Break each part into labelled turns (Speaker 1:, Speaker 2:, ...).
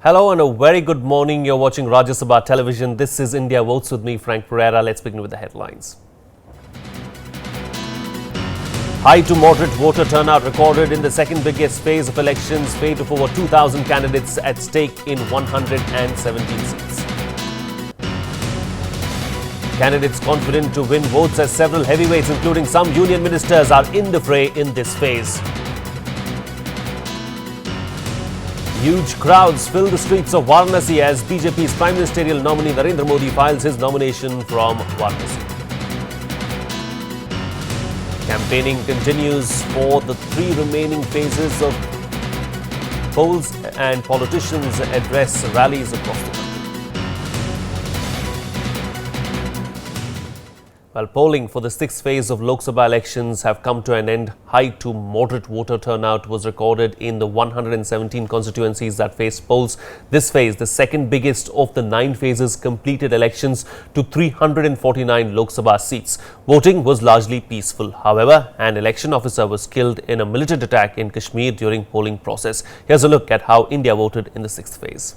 Speaker 1: Hello and a very good morning. You're watching Rajya Sabha Television. This is India Votes with me, Frank Pereira. Let's begin with the headlines. High to moderate voter turnout recorded in the second biggest phase of elections. Fate of over 2,000 candidates at stake in 117 seats. Candidates confident to win votes as several heavyweights, including some union ministers, are in the fray in this phase. Huge crowds fill the streets of Varanasi as BJP's Prime Ministerial nominee Narendra Modi files his nomination from Varanasi. Campaigning continues for the three remaining phases of polls and politicians address rallies across the country. While polling for the sixth phase of Lok Sabha elections have come to an end, high to moderate voter turnout was recorded in the 117 constituencies that faced polls. This phase, the second biggest of the 9 phases, completed elections to 349 Lok Sabha seats. Voting was largely peaceful. However, an election officer was killed in a militant attack in Kashmir during polling process. Here's a look at how India voted in the sixth phase.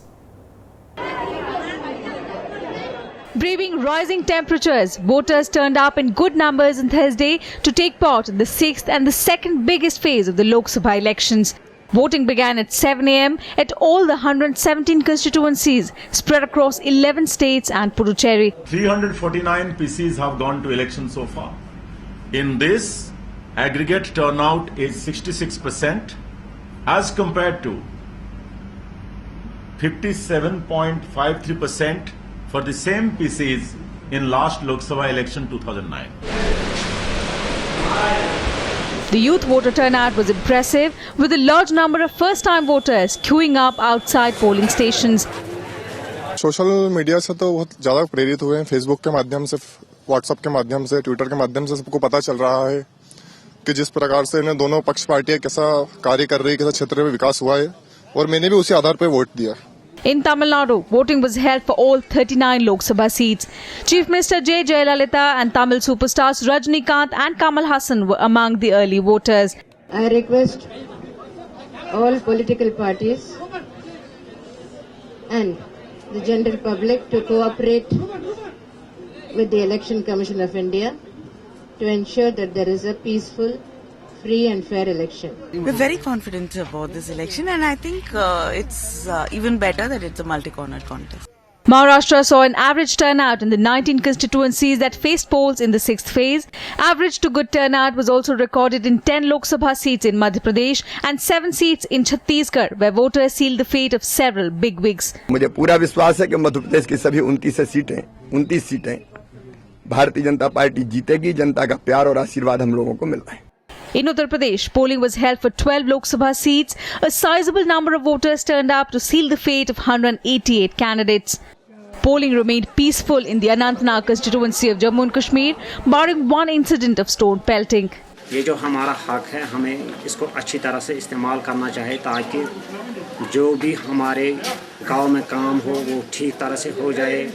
Speaker 2: Braving rising temperatures, voters turned up in good numbers on Thursday to take part in the sixth and the second biggest phase of the Lok Sabha elections. Voting began at 7 a.m. at all the 117 constituencies spread across 11 states and Puducherry.
Speaker 3: 349 PCs have gone to election so far. In this, aggregate turnout is 66% as compared to 57.53% for the same PCs in last Lok Sabha election 2009.
Speaker 2: The youth voter turnout was impressive, with a large number of first-time voters queuing up outside polling stations.
Speaker 4: Social media से तो बहुत ज़्यादा प्रेरित हुए हैं। Facebook के माध्यम से, व्हाट्सएप के माध्यम से, ट्विटर के माध्यम से सबको पता चल रहा है कि जिस प्रकार से इन्हें दोनों पक्ष पार्टियां कैसा कार्य कर रही है, कैसा क्षेत्र में विकास हुआ है, और मैंने भी उसी आधार पर वोट दिया।
Speaker 2: In Tamil Nadu, voting was held for all 39 Lok Sabha seats. Chief Minister J. Jayalalitha and Tamil superstars Rajnikant and Kamal Hassan were among the early voters.
Speaker 5: I request all political parties and the general public to cooperate with the Election Commission of India to ensure that there is a peaceful, free and fair election.
Speaker 6: We're very confident about this election, and I think it's even better that it's a multi-cornered contest.
Speaker 2: Maharashtra saw an average turnout in the 19 constituencies that faced polls in the sixth phase. Average to good turnout was also recorded in 10 Lok Sabha seats in Madhya Pradesh and 7 seats in Chhattisgarh, where voters sealed the fate of several bigwigs.
Speaker 7: मुझे पूरा विश्वास है कि मध्य प्रदेश की सभी 29 सीटें Bharatiya Janata party जीतेगी। जनता का प्यार और आशीर्वाद हम लोगों को मिल रहा है।
Speaker 2: In Uttar Pradesh, polling was held for 12 Lok Sabha seats. A sizable number of voters turned up to seal the fate of 188 candidates. Polling remained peaceful in the Anantnag constituency of Jammu and Kashmir, barring one incident of stone pelting.
Speaker 8: ये जो हमारा हक है, हमें इसको अच्छी तरह से इस्तेमाल करना चाहिए ताकि जो भी हमारे गांव में काम हो वो ठीक तरह से हो जाए.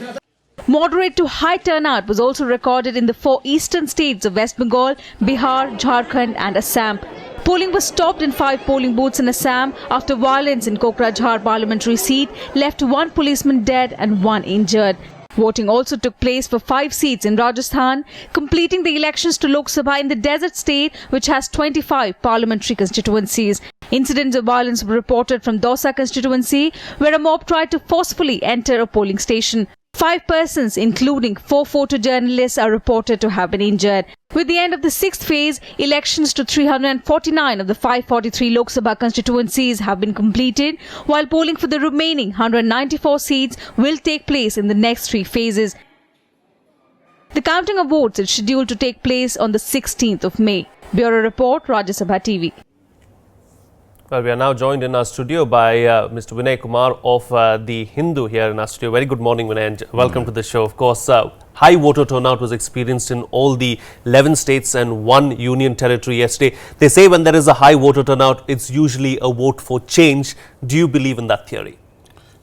Speaker 2: Moderate to high turnout was also recorded in the 4 eastern states of West Bengal, Bihar, Jharkhand and Assam. Polling was stopped in 5 polling booths in Assam after violence in Kokrajhar parliamentary seat left 1 policeman dead and 1 injured. Voting also took place for 5 seats in Rajasthan, completing the elections to Lok Sabha in the desert state, which has 25 parliamentary constituencies. Incidents of violence were reported from Dausa constituency, where a mob tried to forcefully enter a polling station. 5 persons, including 4 photojournalists, are reported to have been injured. With the end of the sixth phase, elections to 349 of the 543 Lok Sabha constituencies have been completed, while polling for the remaining 194 seats will take place in the next 3 phases. The counting of votes is scheduled to take place on the 16th of May. Bureau Report, Rajya Sabha TV.
Speaker 1: Well, we are now joined in our studio by Mr. Vinay Kumar of The Hindu here in our studio. Very good morning, Vinay, and welcome to the show. Of course, high voter turnout was experienced in all the 11 states and 1 union territory yesterday. They say when there is a high voter turnout, it's usually a vote for change. Do you believe in that theory?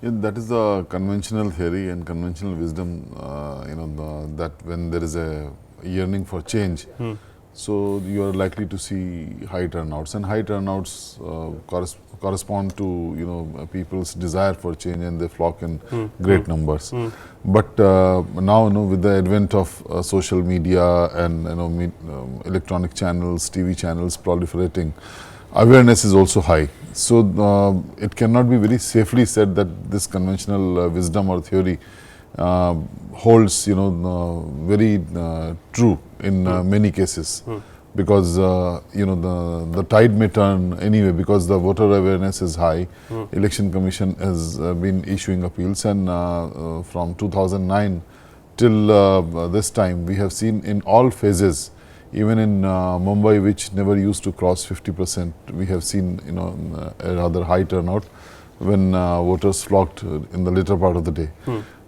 Speaker 9: Yeah, that is the conventional theory and conventional wisdom, that when there is a yearning for change, So you are likely to see high turnouts, and high turnouts correspond to people's desire for change, and they flock in great numbers. But now, with the advent of social media and electronic channels, TV channels proliferating, awareness is also high. So it cannot be very safely said that this conventional wisdom or theory holds very true in many cases, because the tide may turn anyway, because the voter awareness is high. Election Commission has been issuing appeals, and from 2009 till this time we have seen in all phases, even in Mumbai, which never used to cross 50%, we have seen a rather high turnout when voters flocked in the later part of the day.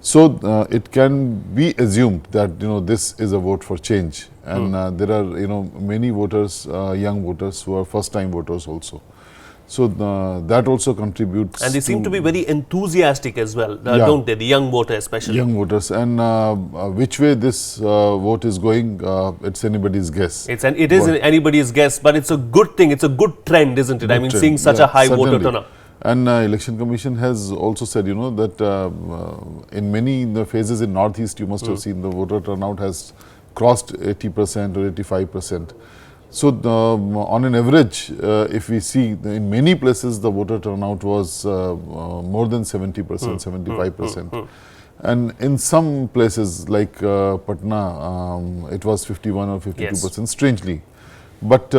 Speaker 9: So it can be assumed that this is a vote for change, and there are many voters, young voters, who are first time voters also. So that also contributes.
Speaker 1: And they seem to be very enthusiastic as well, don't they? The young voters especially.
Speaker 9: Young voters, and which way this vote is going, it's anybody's guess.
Speaker 1: It is anybody's guess, but it's a good thing. It's a good trend, isn't it? I mean, seeing such a high voter turnout.
Speaker 9: And Election Commission has also said, that in many phases in Northeast, you must have seen the voter turnout has crossed 80% or 85%. So on an average, if we see in many places, the voter turnout was more than 70%, 75%. And in some places like Patna, it was 51 or 52%, strangely. But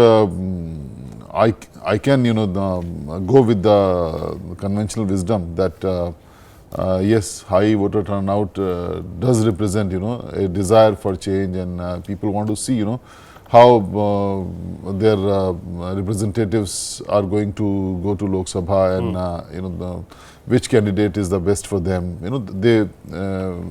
Speaker 9: I can, go with the conventional wisdom that yes, high voter turnout does represent, a desire for change, and people want to see, how their representatives are going to go to Lok Sabha, and which candidate is the best for them. They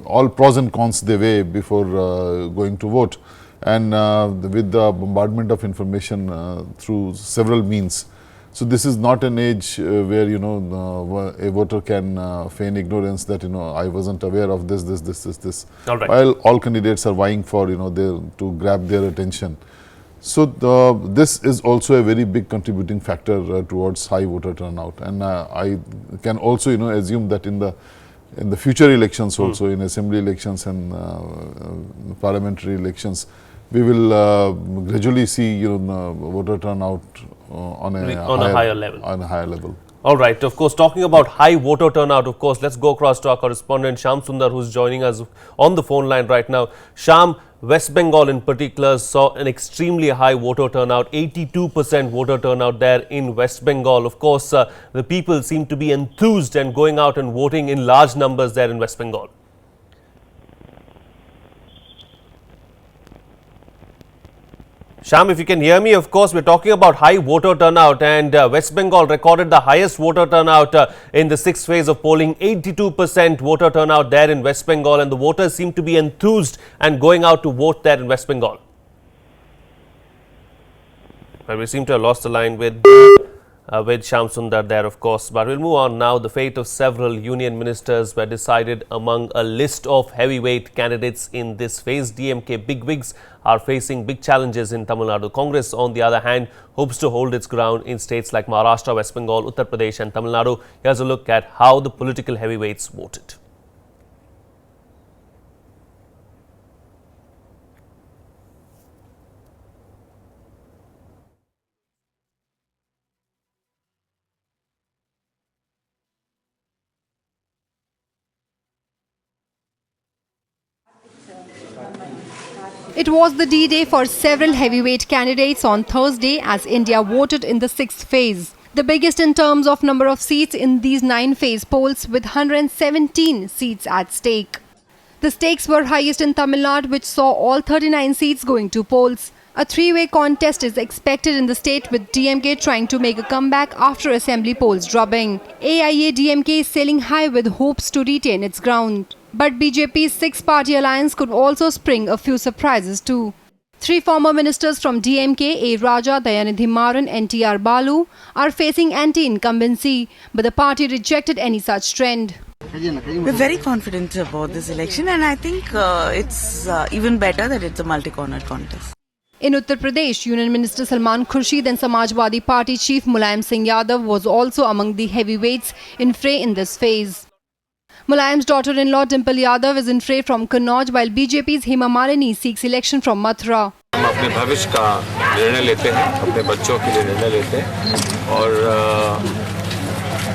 Speaker 9: all pros and cons they weigh before going to vote. And with the bombardment of information through several means, so this is not an age where a voter can feign ignorance that I wasn't aware of this.
Speaker 1: All right.
Speaker 9: While all candidates are vying for to grab their attention. So this is also a very big contributing factor towards high voter turnout, and I can also assume that in the future elections also, in assembly elections and parliamentary elections, we will gradually see voter turnout on a higher level.
Speaker 1: All right. Of course, talking about high voter turnout, of course, let's go across to our correspondent Shyam Sundar, who's joining us on the phone line right now. Shyam, West Bengal in particular saw an extremely high voter turnout, 82% voter turnout there in West Bengal. Of course, the people seem to be enthused and going out and voting in large numbers there in West Bengal. Shyam, if you can hear me, of course, we're talking about high voter turnout, and West Bengal recorded the highest voter turnout in the sixth phase of polling, 82% voter turnout there in West Bengal, and the voters seem to be enthused and going out to vote there in West Bengal. Well, we seem to have lost the line with Shyam Sundar there, of course. But we'll move on now. The fate of several union ministers were decided among a list of heavyweight candidates in this phase. DMK bigwigs are facing big challenges in Tamil Nadu. Congress, on the other hand, hopes to hold its ground in states like Maharashtra, West Bengal, Uttar Pradesh and Tamil Nadu. Here's a look at how the political heavyweights voted.
Speaker 10: It was the D-Day for several heavyweight candidates on Thursday as India voted in the sixth phase, the biggest in terms of number of seats in these 9-phase polls, with 117 seats at stake. The stakes were highest in Tamil Nadu, which saw all 39 seats going to polls. A three-way contest is expected in the state, with DMK trying to make a comeback after assembly polls dropping. AIA-DMK is sailing high with hopes to retain its ground. But BJP's six-party alliance could also spring a few surprises too. Three former ministers from DMK, A. Raja, Dayanidhi Maran and T.R. Balu, are facing anti-incumbency, but the party rejected any such trend.
Speaker 6: We're very confident about this election, and I think it's even better that it's a multi-cornered contest.
Speaker 10: In Uttar Pradesh, Union Minister Salman Khurshid and Samajwadi Party Chief Mulayam Singh Yadav was also among the heavyweights in fray in this phase. Mulayam's daughter-in-law Dimple Yadav is in fray from Kannauj, while BJP's Hema Malini seeks election from Mathura.
Speaker 11: हम अपने भविष्य का निर्णय लेते हैं, अपने बच्चों के लिए निर्णय लेते हैं और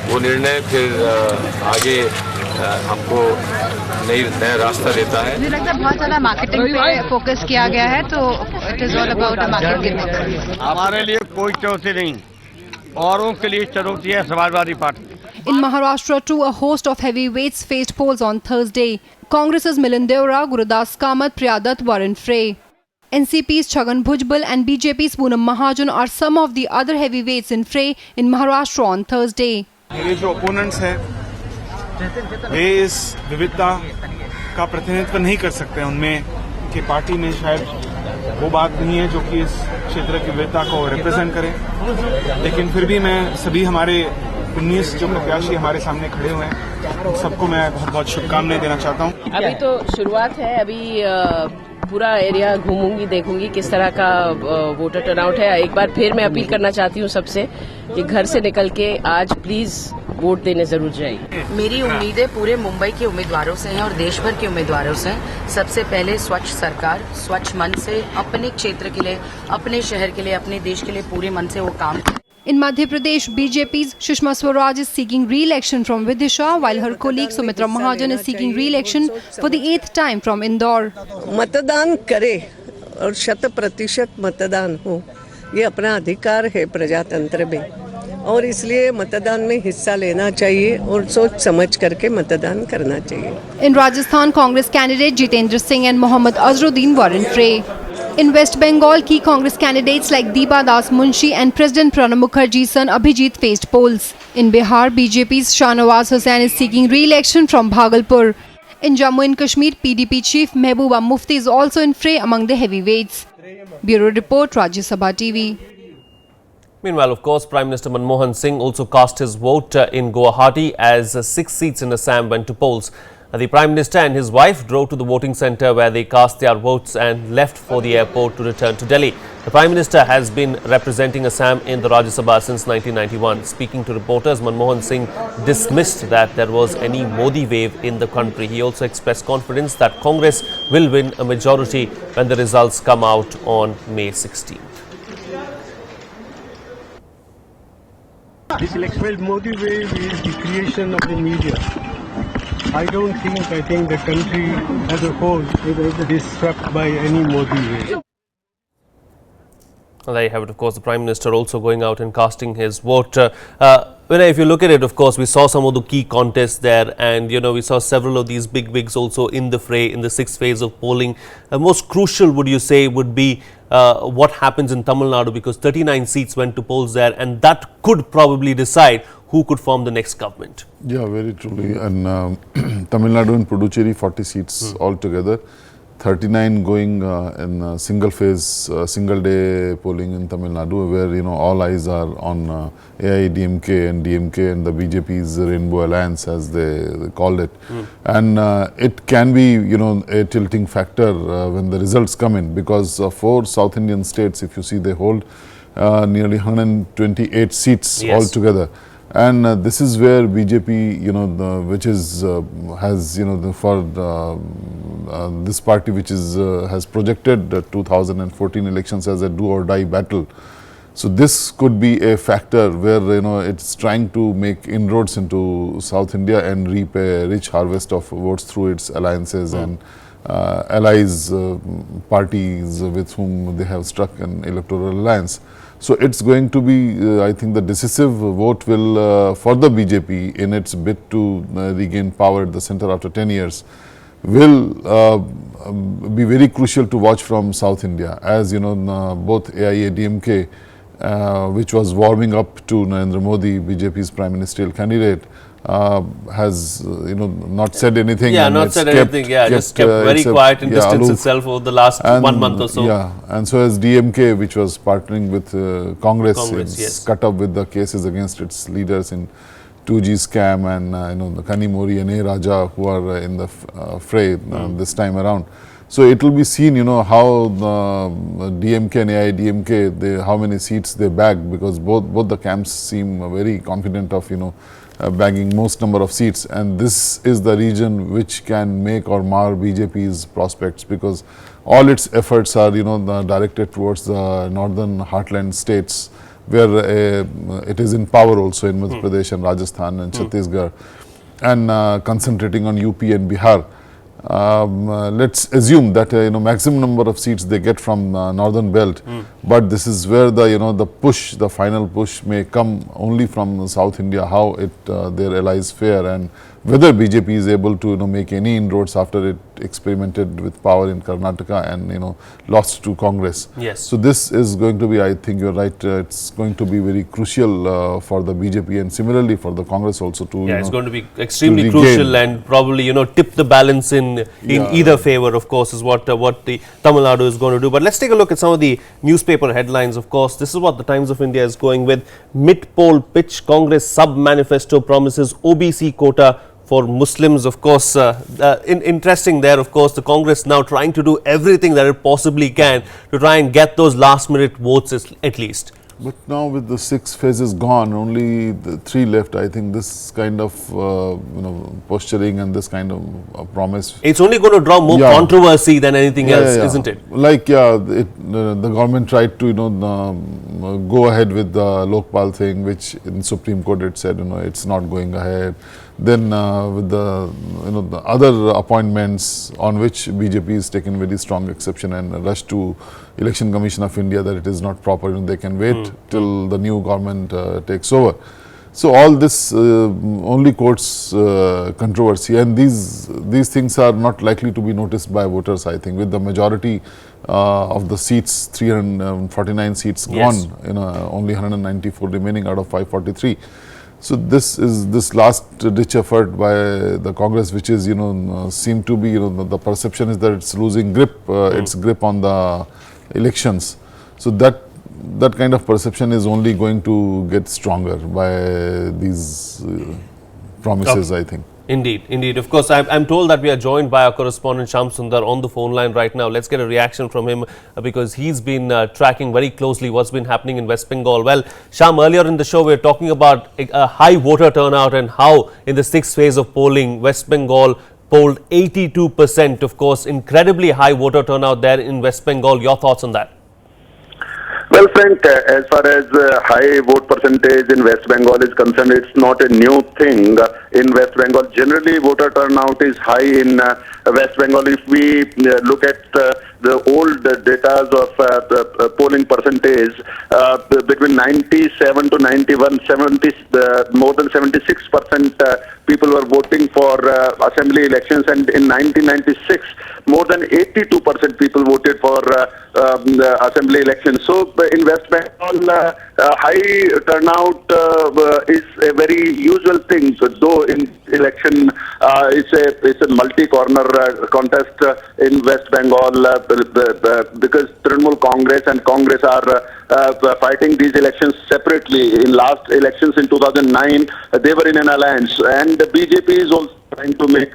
Speaker 11: वो निर्णय फिर आगे हमको नया रास्ता देता है।
Speaker 12: मुझे लगता है बहुत ज़्यादा मार्केटिंग पे फोकस किया गया है, तो it is all about marketing.
Speaker 13: हमारे लिए कोई चुनौती नहीं, औरों के लिए चुनौती है Samajwadi party.
Speaker 10: In Maharashtra too, a host of heavyweights faced polls on Thursday. Congress's Milind Deora, Gurudas Kamath, Priya Dutt were in fray. NCP's Chhagan Bhujbal and BJP's Poonam Mahajan are some of the other heavyweights in fray in Maharashtra on Thursday.
Speaker 14: मेरे जो opponents हैं वे इस विविधता का प्रतिनिधित्व नहीं कर सकते, उनमें कि पार्टी में शायद वो बात नहीं है जो कि इस क्षेत्र की विविधता को रिप्रेजेंट करे, लेकिन फिर भी मैं सभी हमारे 19 जो प्रत्याशी हमारे सामने खड़े हुए हैं सबको मैं बहुत बहुत शुभकामनाएं देना चाहता हूं।
Speaker 15: अभी तो शुरुआत है, अभी पूरा एरिया घूमूंगी, देखूंगी किस तरह का वोटर टर्नआउट है। एक बार फिर मैं अपील करना चाहती हूं सबसे कि घर से निकल के आज प्लीज वोट देने जरूर जाइए।
Speaker 16: मेरी उम्मीदें पूरे मुंबई के उम्मीदवारों से हैं और देश भर के उम्मीदवारों से हैं। सबसे पहले स्वच्छ सरकार, स्वच्छ मन से अपने क्षेत्र के लिए, अपने शहर के लिए, अपने देश के लिए पूरे मन से वो काम करें।
Speaker 10: In Madhya Pradesh, BJP's Sushma Swaraj is seeking re-election from Vidisha, while her colleague Sumitra Mahajan is seeking re-election for the 8th time from Indore.
Speaker 17: मतदान करे और 100% मतदान हो, ये अपना अधिकार है प्रजातंत्र में, और इसलिए मतदान में हिस्सा लेना चाहिए और सोच समझ करके मतदान करना चाहिए।
Speaker 10: In Rajasthan, Congress candidate Jitendra Singh and Mohammad Azharuddin were in fray. In West Bengal, key Congress candidates like Deepa Das Munshi and President Pranab Mukherjee's son Abhijit faced polls. In Bihar, BJP's Shahnawaz Hussain is seeking re-election from Bhagalpur. In Jammu and Kashmir, PDP chief Mehbooba Mufti is also in fray among the heavyweights. Bureau Report, Rajya Sabha TV.
Speaker 1: Meanwhile, of course, Prime Minister Manmohan Singh also cast his vote in Guwahati as 6 seats in Assam went to polls. The Prime Minister and his wife drove to the voting centre where they cast their votes and left for the airport to return to Delhi. The Prime Minister has been representing Assam in the Rajya Sabha since 1991. Speaking to reporters, Manmohan Singh dismissed that there was any Modi wave in the country. He also expressed confidence that Congress will win a majority when the results come out on May 16th.
Speaker 18: This election Modi wave is the creation of the media. I think the country as a whole is swept by any Modi wave.
Speaker 1: Well, there you have it, of course, the Prime Minister also going out and casting his vote. If you look at it, of course, we saw some of the key contests there, and we saw several of these big wigs also in the fray in the 6th phase of polling. Most crucial, would you say, would be what happens in Tamil Nadu, because 39 seats went to polls there, and that could probably decide who could form the next government.
Speaker 9: Yeah, very truly. And Tamil Nadu and Puducherry, 40 seats altogether. 39 going in single phase, single day polling in Tamil Nadu, where all eyes are on AIDMK and DMK and the BJP's Rainbow Alliance, as they called it. And it can be a tilting factor when the results come in, because 4 South Indian states, if you see, they hold nearly 128 seats altogether. And this is where BJP, which is has this party which is has projected the 2014 elections as a do or die battle. So this could be a factor where it's trying to make inroads into South India and reap a rich harvest of votes through its alliances and allies, parties with whom they have struck an electoral alliance. So it's going to be, I think, the decisive vote will for the BJP in its bid to regain power at the centre after 10 years will be very crucial to watch from South India, as both AIADMK, which was warming up to Narendra Modi, BJP's prime ministerial candidate, has not said anything.
Speaker 1: Yeah, not said anything. Yeah, just kept very quiet and distanced itself over the last 1 month or so.
Speaker 9: Yeah, and so as DMK, which was partnering with Congress, it's cut up with the cases against its leaders in 2G scam and the Kanimori and A. Raja, who are in the fray this time around. So it will be seen, how the DMK and AIDMK, how many seats they bag, because both the camps seem very confident of, bagging most number of seats, and this is the region which can make or mar BJP's prospects, because all its efforts are, directed towards the northern heartland states, where it is in power also in Madhya Pradesh and Rajasthan and Chhattisgarh, and concentrating on UP and Bihar. Let's assume that maximum number of seats they get from northern belt, but this is where the final push may come only from South India, how their allies fare, and whether BJP is able to make any inroads after it experimented with power in Karnataka and lost to Congress.
Speaker 1: Yes.
Speaker 9: So this is going to be, I think you're right, it's going to be very crucial for the BJP, and similarly for the Congress also to
Speaker 1: it's going to be extremely crucial, and probably tip the balance in either favor, of course, is what the Tamil Nadu is going to do. But let's take a look at some of the newspaper headlines. Of course, this is what the Times of India is going with. Mid-poll pitch Congress sub-manifesto promises OBC quota for Muslims. Of course, interesting there, of course, the Congress now trying to do everything that it possibly can to try and get those last minute votes at least.
Speaker 9: But now with the 6 phases gone, only the 3 left. I think this kind of posturing and this kind of promise,
Speaker 1: it's only going to draw more controversy than anything else, isn't it?
Speaker 9: Like the government tried to go ahead with the Lokpal thing, which in Supreme Court it said it's not going ahead. Then with the the other appointments on which BJP is taken very strong exception and rushed to Election Commission of India that it is not proper, they can wait till the new government takes over. So all this only courts controversy, and these things are not likely to be noticed by voters, I think, with the majority of the seats, 349 seats gone, only 194 remaining out of 543. So this last ditch effort by the Congress, which is seem to be the perception is that it's losing its grip on the elections. So that kind of perception is only going to get stronger by these promises, I think.
Speaker 1: Indeed. Of course, I'm told that we are joined by our correspondent Sham Sundar on the phone line right now. Let's get a reaction from him because he's been tracking very closely what's been happening in West Bengal. Well, Sham, earlier in the show, we were talking about a high voter turnout and how in the 6th phase of polling, West Bengal polled 82%. Of course, incredibly high voter turnout there in West Bengal. Your thoughts on that?
Speaker 19: Well, Frank, as far as high vote percentage in West Bengal is concerned, it's not a new thing in West Bengal. Generally, voter turnout is high in West Bengal. If we look at the old data of the polling percentage, between 97 to 91, more than 76% people were voting for assembly elections, and in 1996, more than 82% people voted for assembly elections. So in West Bengal, high turnout is a very usual thing. So though in election, it's a multi-corner contest in West Bengal because Trinamool Congress and Congress are fighting these elections separately. In last elections in 2009, they were in an alliance, and the BJP is also trying to make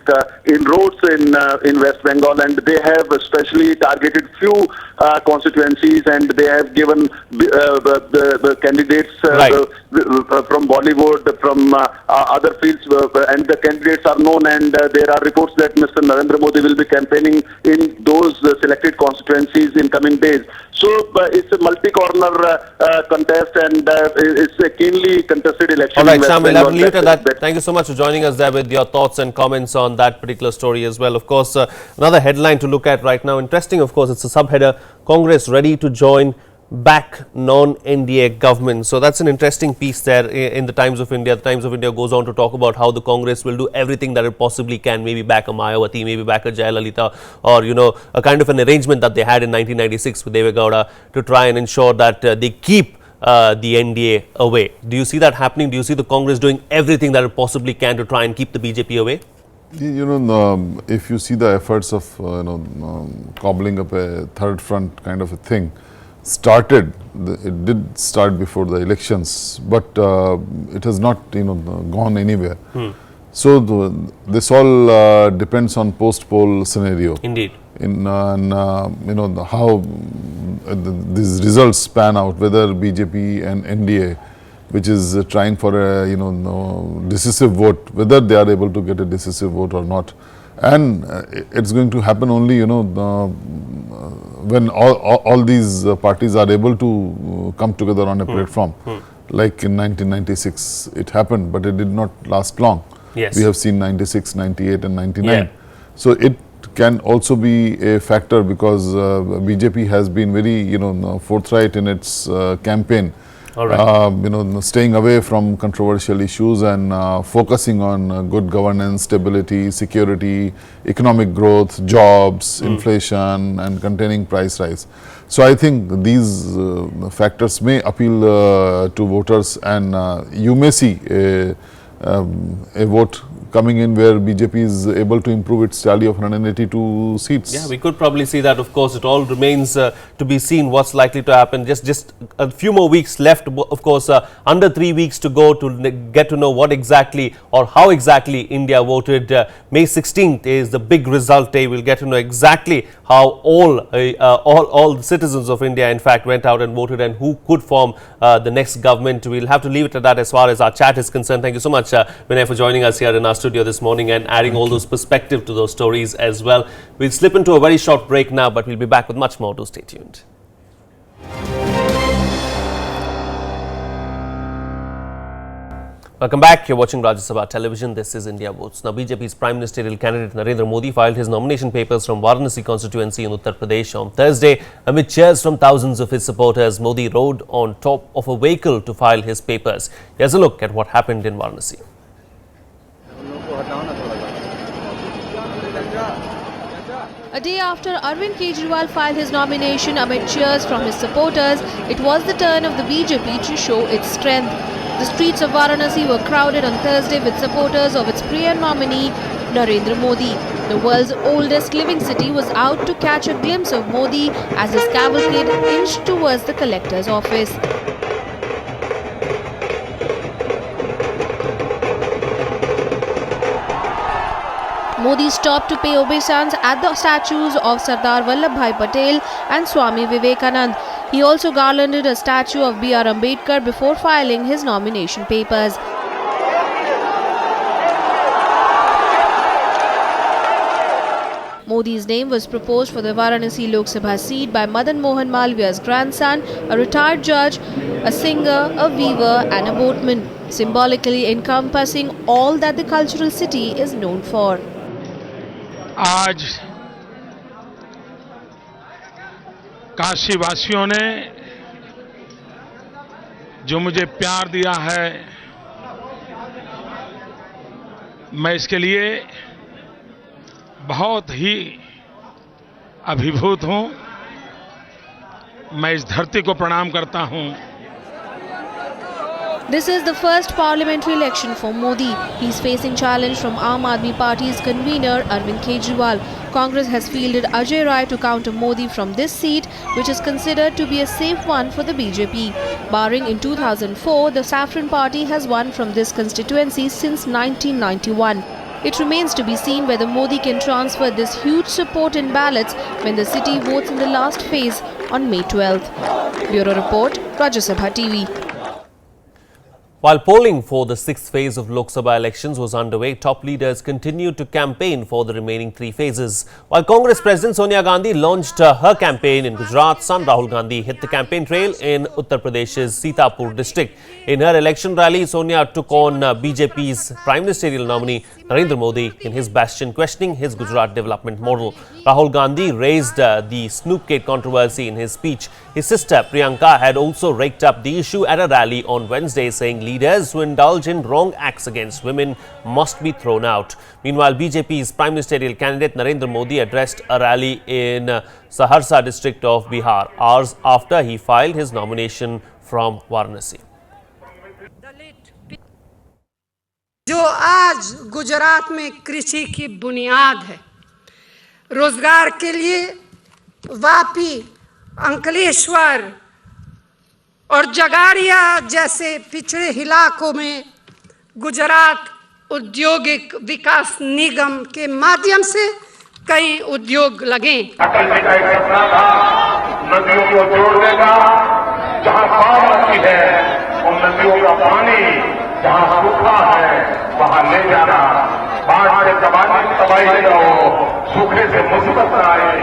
Speaker 19: inroads in West Bengal, and they have especially targeted few constituencies, and they have given the candidates from Bollywood, from other fields, and the candidates are known, and there are reports that Mr. Narendra Modi will be campaigning in those selected constituencies in coming days. So it's a multi-corner contest, and it's a keenly contested election.
Speaker 1: All right, Sam, we'll have to leave it at that. Thank you so much for joining us there with your thoughts and comments on that particular story as well. Of course, another headline to look at right now. Interesting, of course, it's a subheader: Congress ready to join back non-NDA government. So that's an interesting piece there in the Times of India. The Times of India goes on to talk about how the Congress will do everything that it possibly can, maybe back a Mayawati, maybe back a Jayalalitha, or a kind of an arrangement that they had in 1996 with Deve Gowda to try and ensure that they keep the NDA away. Do you see that happening? Do you see the Congress doing everything that it possibly can to try and keep the BJP away?
Speaker 9: If you see the efforts of cobbling up a third front kind of a thing, it did start before the elections, but it has not gone anywhere. So this all depends on post-poll scenario.
Speaker 1: Indeed.
Speaker 9: in how these results pan out, whether BJP and NDA, which is trying for a decisive vote, whether they are able to get a decisive vote or not. And it's going to happen only when all these parties are able to come together on a platform. Like in 1996 it happened, but it did not last long.
Speaker 1: Yes.
Speaker 9: We have seen 96, 98 and 99.
Speaker 1: Yeah.
Speaker 9: So it can also be a factor because BJP has been very forthright in its campaign.
Speaker 1: All right.
Speaker 9: Staying away from controversial issues and focusing on good governance, stability, security, economic growth, jobs, inflation, and containing price rise. So I think these factors may appeal to voters, and you may see a vote coming in where BJP is able to improve its tally of 182 seats.
Speaker 1: Yeah, we could probably see that. Of course, it all remains to be seen what's likely to happen. Just a few more weeks left, of course, under 3 weeks to go to get to know what exactly or how exactly India voted. May 16th is the big result day. We'll get to know exactly how all the citizens of India, in fact, went out and voted and who could form the next government. We'll have to leave it at that as far as our chat is concerned. Thank you so much, Vinay, for joining us here in our studio this morning and adding all those perspective to those stories as well. We'll slip into a very short break now, but we'll be back with much more. Do stay tuned. Welcome back. You're watching Rajya Sabha Television. This is India Votes. Now, BJP's Prime Ministerial candidate Narendra Modi filed his nomination papers from Varanasi constituency in Uttar Pradesh on Thursday. Amid cheers from thousands of his supporters, Modi rode on top of a vehicle to file his papers. Here's a look at what happened in Varanasi.
Speaker 2: A day after Arvind Kejriwal filed his nomination amid cheers from his supporters, it was the turn of the BJP to show its strength. The streets of Varanasi were crowded on Thursday with supporters of its Priya nominee, Narendra Modi. The world's oldest living city was out to catch a glimpse of Modi as his cavalcade inched towards the collector's office. Modi stopped to pay obeisance at the statues of Sardar Vallabhbhai Patel and Swami Vivekanand. He also garlanded a statue of B.R. Ambedkar before filing his nomination papers. Modi's name was proposed for the Varanasi Lok Sabha seat by Madan Mohan Malviya's grandson, a retired judge, a singer, a weaver and a boatman, symbolically encompassing all that the cultural city is known for.
Speaker 20: आज काशी वासियों ने जो मुझे प्यार दिया है, मैं इसके लिए बहुत ही अभिभूत हूं। मैं इस धरती को प्रणाम करता हूं।
Speaker 2: This is the first parliamentary election for Modi. He is facing challenge from Aam Aadmi Party's convener Arvind Kejriwal. Congress has fielded Ajay Rai to counter Modi from this seat, which is considered to be a safe one for the BJP. Barring in 2004, the Saffron Party has won from this constituency since 1991. It remains to be seen whether Modi can transfer this huge support in ballots when the city votes in the last phase on May 12th. Bureau Report, Rajya Sabha TV.
Speaker 1: While polling for the sixth phase of Lok Sabha elections was underway, top leaders continued to campaign for the remaining three phases. While Congress President Sonia Gandhi launched her campaign in Gujarat, son Rahul Gandhi hit the campaign trail in Uttar Pradesh's Sitapur district. In her election rally, Sonia took on BJP's Prime Ministerial nominee Narendra Modi in his bastion, questioning his Gujarat development model. Rahul Gandhi raised the Snoopgate controversy in his speech. His sister Priyanka had also raked up the issue at a rally on Wednesday, saying leaders who indulge in wrong acts against women must be thrown out. Meanwhile, BJP's Prime Ministerial candidate Narendra Modi addressed a rally in Saharsa district of Bihar, hours after he filed his nomination from Varanasi.
Speaker 21: जो आज गुजरात में कृषि की बुनियाद है, रोजगार के लिए वापी, अंकलेश्वर और जगारिया जैसे पिछड़े इलाकों में गुजरात औद्योगिक विकास निगम के माध्यम से कई उद्योग लगें।
Speaker 3: अटल जी का एक सपना था नदियों को जोड़ने का, जहाँ बाढ़ आती है उन नदियों का पानी जहाँ सूखा है वहाँ ले जाना, बाढ़ से तबाही न हो, सूखे से मुसीबत न आए,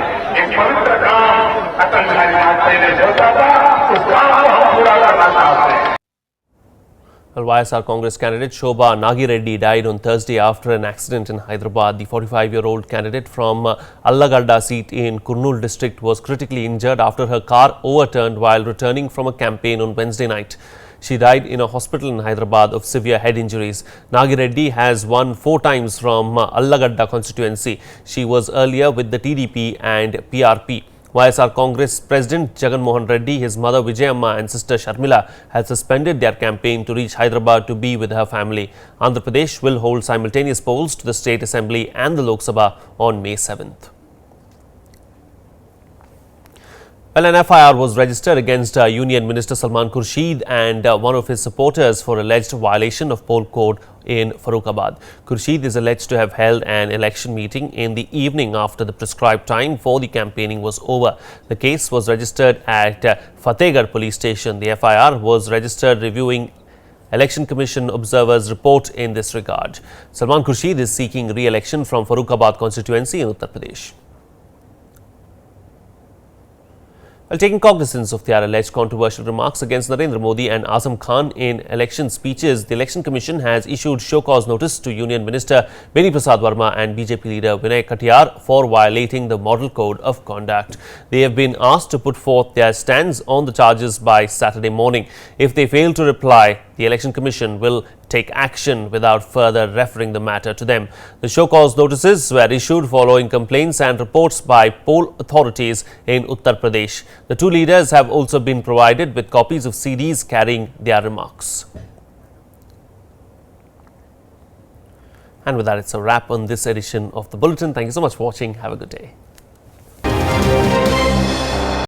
Speaker 3: एक पवित्र काम अटल बिहारी वाजपेयी ने सोचा था, उस काम को हम पूरा करना चाहते हैं।
Speaker 1: Well, YSR Congress candidate Shobha Nagireddy died on Thursday after an accident in Hyderabad. The 45-year-old candidate from Allagadda seat in Kurnool district was critically injured after her car overturned while returning from a campaign on Wednesday night. She died in a hospital in Hyderabad of severe head injuries. Nagireddy has won 4 times from Allagadda constituency. She was earlier with the TDP and PRP. YSR Congress President Jagan Mohan Reddy, his mother Vijayamma and sister Sharmila had suspended their campaign to reach Hyderabad to be with her family. Andhra Pradesh will hold simultaneous polls to the State Assembly and the Lok Sabha on May 7th. Well, an FIR was registered against Union Minister Salman Khurshid and one of his supporters for alleged violation of poll code in Farrukhabad. Khurshid is alleged to have held an election meeting in the evening after the prescribed time for the campaigning was over. The case was registered at Fatehgarh police station. The FIR was registered reviewing Election Commission observers' report in this regard. Salman Khurshid is seeking re-election from Farrukhabad constituency in Uttar Pradesh. While taking cognizance of their alleged controversial remarks against Narendra Modi and Azam Khan in election speeches, the Election Commission has issued show cause notice to Union Minister Beni Prasad Verma and BJP leader Vinay Katiyar for violating the Model Code of Conduct. They have been asked to put forth their stands on the charges by Saturday morning. If they fail to reply, the Election Commission will take action without further referring the matter to them. The show cause notices were issued following complaints and reports by poll authorities in Uttar Pradesh. The two leaders have also been provided with copies of CDs carrying their remarks. And with that, it's a wrap on this edition of the Bulletin. Thank you so much for watching. Have a good day.